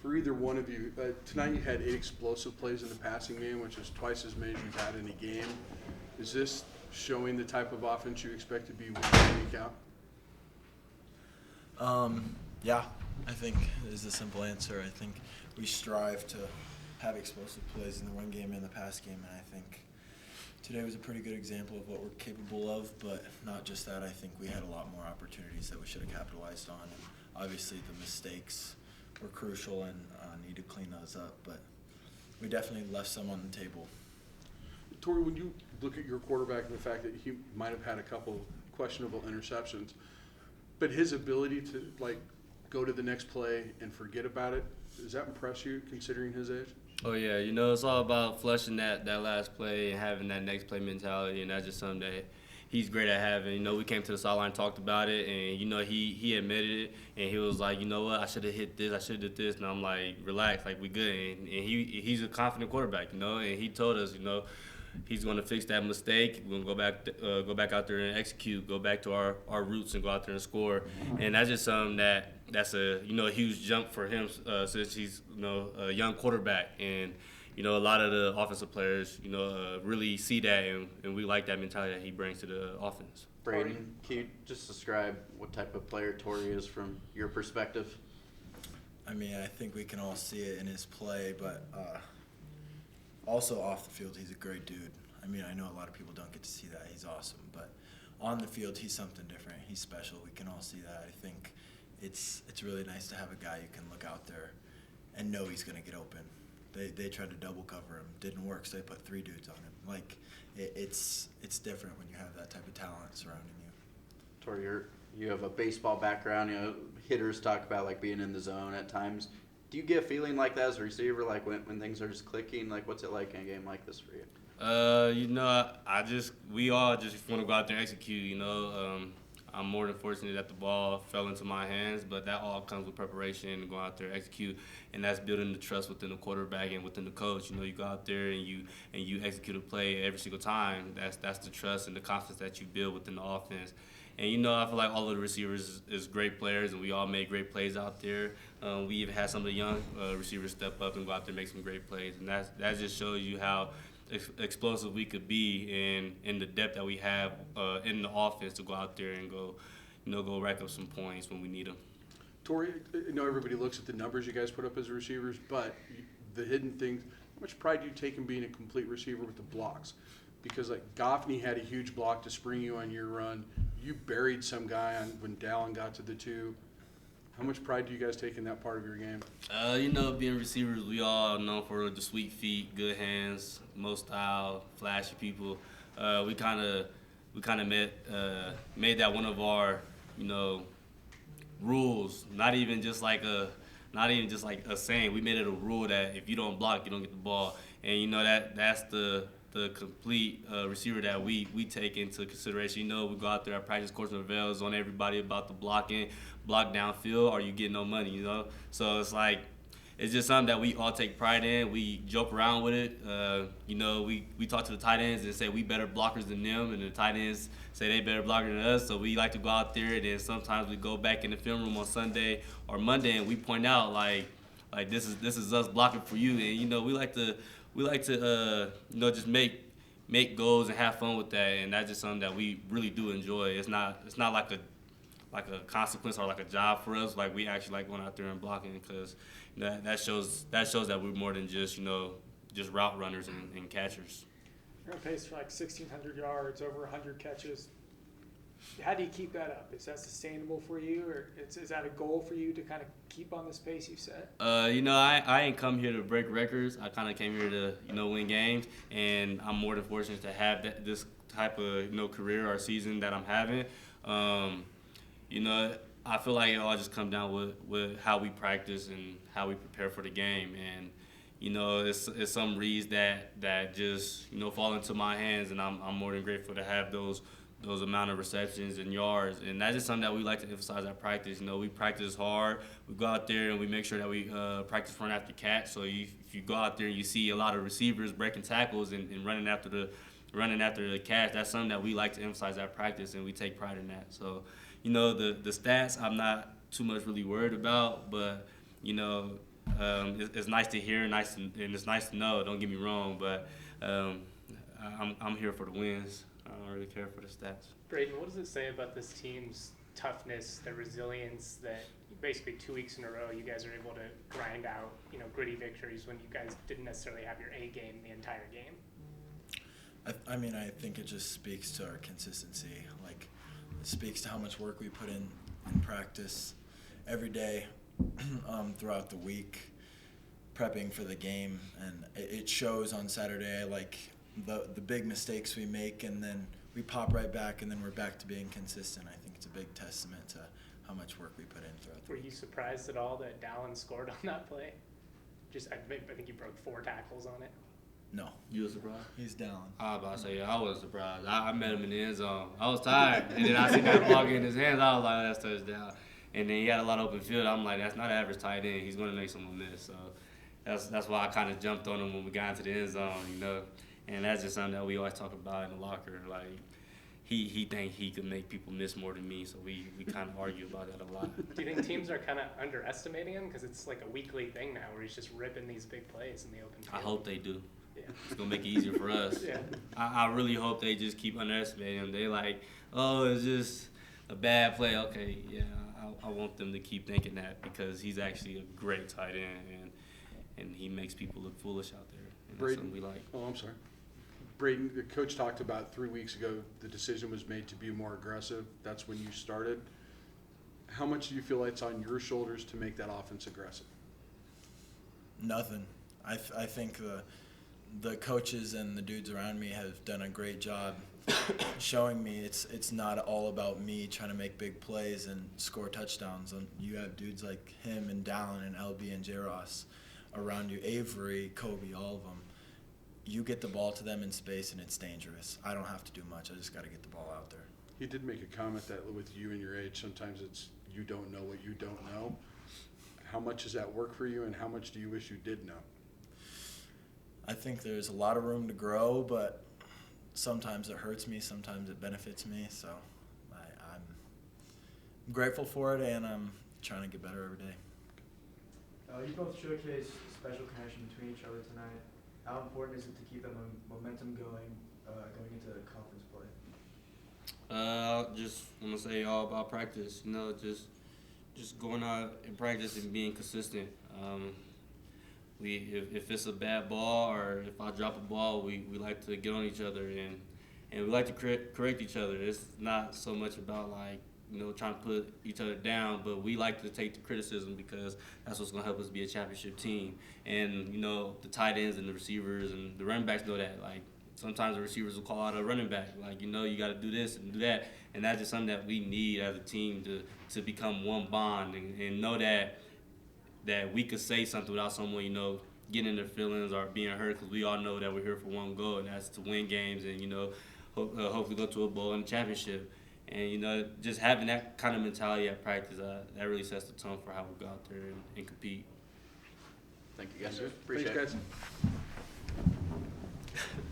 For either one of you, tonight you had 8 explosive plays in the passing game, which is twice as many as you've had in a game. Is this showing the type of offense you expect to be week in, week out? Yeah, I think is the simple answer. I think we strive to have explosive plays in the run game and the pass game, and I think today was a pretty good example of what we're capable of, but not just that. I think we had a lot more opportunities that we should have capitalized on, and obviously the mistakes were crucial and need to clean those up, but we definitely left some on the table. Tori, when you look at your quarterback and the fact that he might have had a couple questionable interceptions, but his ability to go to the next play and forget about it, does that impress you considering his age? Oh, yeah. It's all about flushing that last play and having that next play mentality, and that's just something that he's great at having. We came to the sideline, talked about it, and, he admitted it, and he was like, you know what, I should have hit this, I should have did this, and I'm like, relax, we good. And he's a confident quarterback, and he told us, he's going to fix that mistake. We're going to go back out there and execute, go back to our roots and go out there and score. And that's just something that's a huge jump for him since he's a young quarterback. And a lot of the offensive players really see that, and we like that mentality that he brings to the offense. Braden, can you just describe what type of player Torrey is from your perspective? I mean, I think we can all see it in his play, but also off the field, he's a great dude. I mean, I know a lot of people don't get to see that. He's awesome. But on the field, he's something different. He's special. We can all see that. I think it's really nice to have a guy you can look out there and know he's going to get open. They tried to double cover him. Didn't work, so they put 3 dudes on him. It's different when you have that type of talent surrounding you. Torrey, you have a baseball background. Hitters talk about we being in the zone at times. Do you get a feeling like that as a receiver, when things are just clicking? What's it like in a game like this for you? We all just want to go out there and execute. I'm more than fortunate that the ball fell into my hands, but that all comes with preparation and go out there and execute, and that's building the trust within the quarterback and within the coach. You go out there and you execute a play every single time. That's the trust and the confidence that you build within the offense. And, I feel like all of the receivers is great players, and we all made great plays out there. We even had some of the young receivers step up and go out there and make some great plays. And that just shows you how explosive we could be in the depth that we have in the offense to go out there and go rack up some points when we need them. Tori, I know everybody looks at the numbers you guys put up as receivers, but the hidden things, how much pride do you take in being a complete receiver with the blocks? Because Goffney had a huge block to spring you on your run. You buried some guy when Dallin got to the 2. How much pride do you guys take in that part of your game? Being receivers, we all known for the sweet feet, good hands, most style, flashy people. We kind of made that one of our, rules. Not even just like a saying. We made it a rule that if you don't block, you don't get the ball. And that's the complete receiver that we take into consideration. We go out there at practice course of avails on everybody about the blocking, block downfield, or you get no money, So it's just something that we all take pride in. We joke around with it. We talk to the tight ends and say we better blockers than them, and the tight ends say they better blockers than us. So we like to go out there, and then sometimes we go back in the film room on Sunday or Monday, and we point out like this is us blocking for you. And we like to just make goals and have fun with that, and that's just something that we really do enjoy. It's not like a consequence or like a job for us. We actually like going out there and blocking because that shows that we're more than just route runners and catchers. You're on pace for 1,600 yards, over 100 catches. How do you keep that up? Is that sustainable for you, or is that a goal for you to kind of keep on this pace you've set? I ain't come here to break records. I kind of came here to win games, and I'm more than fortunate to have this type of career or season that I'm having. I feel like it all just comes down with how we practice and how we prepare for the game, and it's some reads that just fall into my hands, and I'm more than grateful to have those amount of receptions and yards, and that's just something that we like to emphasize at practice. We practice hard. We go out there and we make sure that we practice run after catch. So if you go out there and you see a lot of receivers breaking tackles and running after the catch, that's something that we like to emphasize at practice, and we take pride in that. So the stats I'm not too much really worried about, but It's nice to hear, and it's nice to know. Don't get me wrong, but I'm here for the wins. I don't really care for the stats. Braden, what does it say about this team's toughness, their resilience, that basically 2 weeks in a row you guys are able to grind out, gritty victories when you guys didn't necessarily have your A game the entire game? I mean, I think it just speaks to our consistency. Like, it speaks to how much work we put in practice every day throughout the week, prepping for the game, and it shows on Saturday. Like the big mistakes we make, and then we pop right back, and then we're back to being consistent. I think it's a big testament to how much work we put in throughout the Were week. you surprised at all that Dallin scored on that play? I think you broke 4 tackles on it. No, You were surprised? he's down. I was about to say, I wasn't surprised. I met him in the end zone. I was tired, and then I seen that ball get in his hands. I was like, that's touchdown. And then he had a lot of open field. I'm like, that's not an average tight end. He's going to make someone miss. So that's why I kind of jumped on him when we got into the end zone, And that's just something that we always talk about in the locker. Like, he think he could make people miss more than me, so we kind of argue about that a lot. Do you think teams are kind of underestimating him? Because it's like a weekly thing now where he's just ripping these big plays in the open field. I hope they do. Yeah. It's going to make it easier for us. Yeah. I really hope they just keep underestimating him. They like, oh, it's just a bad play. Okay, yeah, I want them to keep thinking that, because he's actually a great tight end, and he makes people look foolish out there. And that's something we like. Oh, I'm sorry. Braden, the coach talked about 3 weeks ago, the decision was made to be more aggressive. That's when you started. How much do you feel like it's on your shoulders to make that offense aggressive? Nothing. I think the coaches and the dudes around me have done a great job showing me it's not all about me trying to make big plays and score touchdowns. And you have dudes like him and Dallin and LB and J. Ross around you, Avery, Kobe, all of them. You get the ball to them in space, and it's dangerous. I don't have to do much. I just got to get the ball out there. He did make a comment that with you and your age, sometimes it's you don't know what you don't know. How much does that work for you, and how much do you wish you did know? I think there's a lot of room to grow, but sometimes it hurts me, sometimes it benefits me. So I'm grateful for it, and I'm trying to get better every day. You both showcased a special connection between each other tonight. How important is it to keep that momentum going into conference play? Just want to say all about practice. Just going out and practice and being consistent. If it's a bad ball or if I drop a ball, we like to get on each other and we like to correct each other. It's not so much about trying to put each other down, but we like to take the criticism because that's what's going to help us be a championship team. And, the tight ends and the receivers and the running backs know that. Like, sometimes the receivers will call out a running back. Like, you got to do this and do that. And that's just something that we need as a team to become one bond and know that we could say something without someone, getting in their feelings or being hurt, because we all know that we're here for one goal, and that's to win games and, hopefully go to a bowl and a championship. And, just having that kind of mentality at practice, that really sets the tone for how we go out there and compete. Thank you guys. Appreciate Thanks, it. guys.